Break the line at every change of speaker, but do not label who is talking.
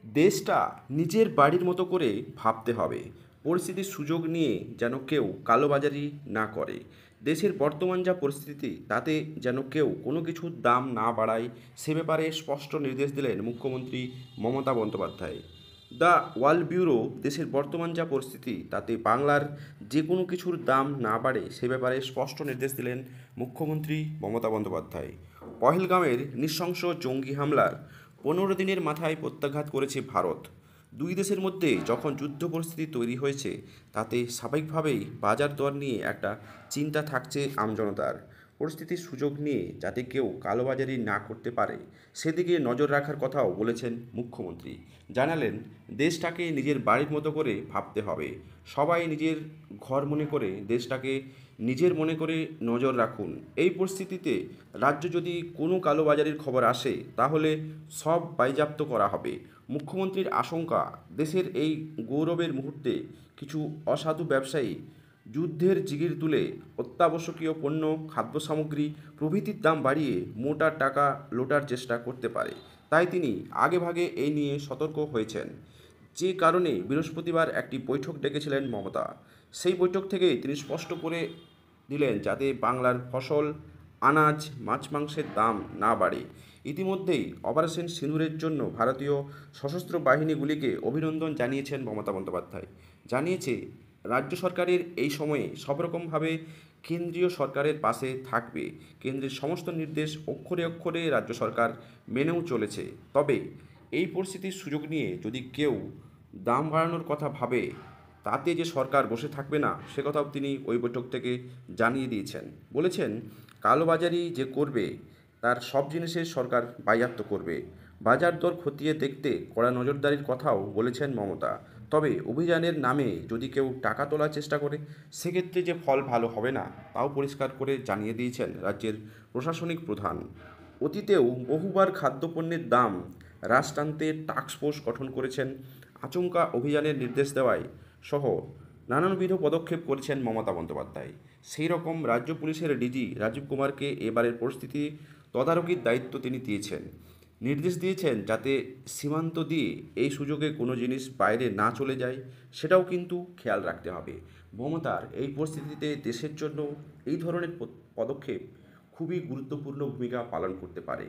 দেশটা নিজের বাড়ির মতো করে ভাবতে হবে। পরিস্থিতির সুযোগ নিয়ে যেন কেউ কালোবাজারি না করে। দেশের বর্তমান যা পরিস্থিতি তাতে যেন কেউ কোনো কিছুর দাম না বাড়ায়, সে ব্যাপারে স্পষ্ট নির্দেশ দিলেন মুখ্যমন্ত্রী Mamata Bandyopadhyay. The world bureau দেশের বর্তমান যা পরিস্থিতি তাতে বাংলার যে কোনো কিছুর দাম না বাড়ে সে ব্যাপারে স্পষ্ট নির্দেশ দিলেন মুখ্যমন্ত্রী মমতা বন্দ্যোপাধ্যায়। পহেলগাঁওয়ের নৃশংস জঙ্গি হামলার 15 দিনের মাথায় প্রত্যাঘাত করেছে ভারত। দুই দেশের মধ্যে যখন যুদ্ধ পরিস্থিতি তৈরি হয়েছে তাতে স্বাভাবিকভাবেই বাজার দর নিয়ে একটা চিন্তা থাকছে আমজনতার। পরিস্থিতির সুযোগ নিয়ে যাতে কেউ কালোবাজারি না করতে পারে সেদিকে নজর রাখার কথাও বলেছেন মুখ্যমন্ত্রী। জানালেন, দেশটাকে নিজের বাড়ির মতো করে ভাবতে হবে। সবাই নিজের ঘর মনে করে দেশটাকে নিজের মনে করে নজর রাখুন। এই পরিস্থিতিতে রাজ্য যদি কোনো কালোবাজারির খবর আসে তাহলে সব বাজেয়াপ্ত করা হবে। মুখ্যমন্ত্রীর আশঙ্কা, দেশের এই গৌরবের মুহূর্তে কিছু অসাধু ব্যবসায়ী যুদ্ধের জিগির তুলে অত্যাবশ্যকীয় পণ্য, খাদ্য সামগ্রী প্রভৃতির দাম বাড়িয়ে মোটা টাকা লোটার চেষ্টা করতে পারে। তাই তিনি আগেভাগে এই নিয়ে সতর্ক হয়েছেন। যে কারণে বৃহস্পতিবার একটি বৈঠক ডেকেছিলেন মমতা। সেই বৈঠক থেকে তিনি স্পষ্ট করে দিলেন যাতে বাংলার ফসল, আনাজ, মাছ মাংসের দাম না বাড়ে। ইতিমধ্যেই অপারেশন সিঁদুরের জন্য ভারতীয় সশস্ত্র বাহিনীগুলিকে অভিনন্দন জানিয়েছেন মমতা বন্দ্যোপাধ্যায়। জানিয়েছে রাজ্য সরকারের এই সময়ে সব রকমভাবে কেন্দ্রীয় সরকারের পাশে থাকবে। কেন্দ্রের সমস্ত নির্দেশ অক্ষরে অক্ষরে রাজ্য সরকার মেনেও চলেছে। তবে এই পরিস্থিতির সুযোগ নিয়ে যদি কেউ দাম বাড়ানোর কথা ভাবে তাতে যে সরকার বসে থাকবে না সে কথাও তিনি ওই বৈঠক থেকে জানিয়ে দিয়েছেন। বলেছেন, কালোবাজারি যে করবে তার সব জিনিসের সরকার বাজেয়াপ্ত করবে। বাজার দর খতিয়ে দেখতে কড়া নজরদারির কথাও বলেছেন মমতা। তবে অভিযানের নামে যদি কেউ টাকা তোলার চেষ্টা করে সেক্ষেত্রে যে ফল ভালো হবে না তাও পরিষ্কার করে জানিয়ে দিয়েছেন রাজ্যের প্রশাসনিক প্রধান। অতীতেও বহুবার খাদ্যপণ্যের দাম হ্রাস টানতে টাস্কফোর্স গঠন করেছেন। আচমকা অভিযানের নির্দেশ দেওয়ায় সহ নানানবিধ পদক্ষেপ করেছেন মমতা বন্দ্যোপাধ্যায়। সেই রকম রাজ্য পুলিশের ডিজি রাজীব কুমারকে এবারের পরিস্থিতি তদারকির দায়িত্ব তিনি দিয়েছেন। নির্দেশ দিয়েছেন যাতে সীমান্ত দিয়ে এই সুযোগে কোনো জিনিস বাইরে না চলে যায় সেটাও কিন্তু খেয়াল রাখতে হবে। মমতার এই পরিস্থিতিতে দেশের জন্য এই ধরনের পদক্ষেপ খুবই গুরুত্বপূর্ণ ভূমিকা পালন করতে পারে।